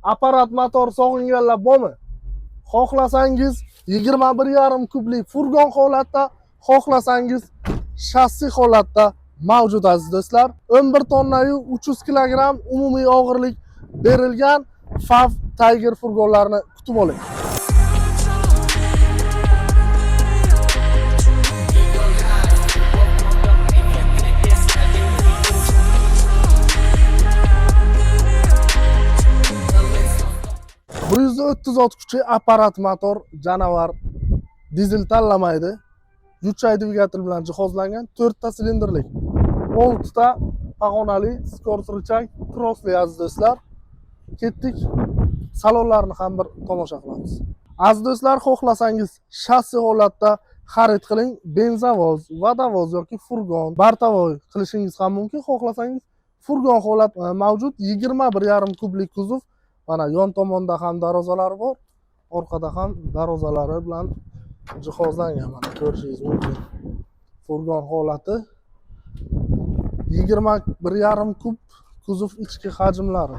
Aparat motor sog'inganlar bormi? Xohlasangiz 21,5 kublik furgon holatda, xohlasangiz shassi holatda mavjud aziz do'stlar. 11 tonnayu 300 kilogramm umumiy og'irlik berilgan FAV Tiger furgonlarini kutib oling. Bir 130 ot kuchi aparat motor canavar dizel tanlamaydi. Yuchay dvigatel bilan jihozlangan 4 ta silindrlik 6 ta pog'onali skors richag crossli aziz do'stlar. Ketdik, salonlarni ham bir tomosha qilamiz. Aziz do'stlar, xohlasangiz shassi holatda xarid qiling, benzavoz, vodovoz yoki furgon bartavoy qilishingiz ham mumkin. Xohlasangiz furgon holat mavjud, 21,5 kublik kuzov. Mana yon tomonda ham darvozalari bor, orqada ham darvozalari bilan jihozlangan. Mana ko'rishingiz mumkin. Furgon holati 21,5 kub kuzov ichki hajmlari.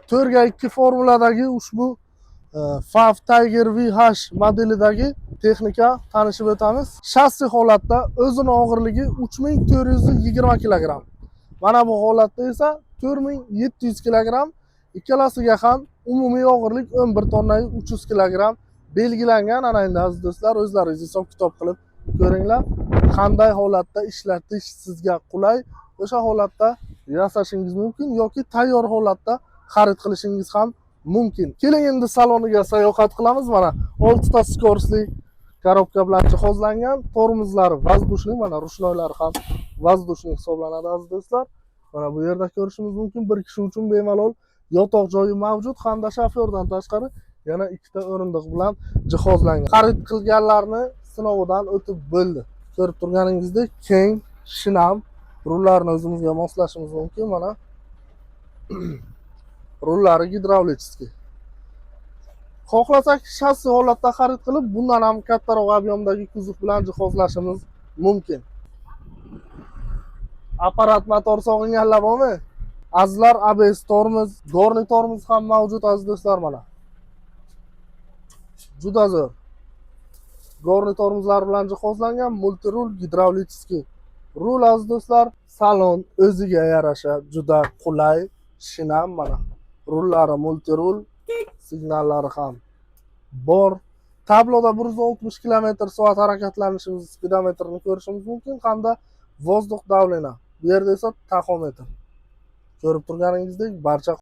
4x2 formuladagi ushbu FAV Tiger VH modelidagi texnika tanishib o'tamiz. Shassi holatda o'zining og'irligi 3420 kilogramm. Mana bu holatda esa 4700 kilogramm. Ikkalasiga ham umumiy og'irlik 11 tonna 300 kilogramm belgilangan. Ana endi aziz do'stlar, o'zlaringiz hisob kitob qilib ko'ringlar. Qanday holatda ishlatish sizga qulay, o'sha holatda yasashingiz mumkin yoki tayyor holatda xarid qilishingiz ham mumkin. Keling endi saloniga sayohat qilamiz. Mana 6 ta skorsli korobka bilan jihozlangan, tormozlari vazdushli, mana rushnoylari ham vazdushli hisoblanadi aziz do'stlar. Mana bu yerda ko'rishimiz mumkin. Bir kishi uchun bemalol yotoq joyi mavjud hamda shofyordan tashqari yana 2 ta o'rindiq bilan jihozlangan. Xarid qilganlarni sinovidan o'tib bo'ldi. Ko'rib turganingizdek, keng, shinam rullarni o'zimizga moslashimiz mumkin. Mana rullari gidravlический. Xohlasak shassi holatda xarid qilib, bundan ham kattaroq ob'yomdagi kuzov bilan jihozlashimiz mumkin. Aparat motor sog'inganlar bormi? Azizlar, ABS tormoz, gorni tormoz ham mavjud aziz do'stlar. Mana juda zo'r gorni tormozlar bilan jihozlangan multirul gidravlический rul aziz do'stlar. Salon o'ziga yarasha juda qulay, shinam. Mana rullari multirul, signallari ham bor. Tabloda 160 km/soat harakatlanishimiz, speedometrni ko'rishimiz mumkin hamda vozdux давление. Bu yerda esa taxometr. Ko'rib turganingizdek, barcha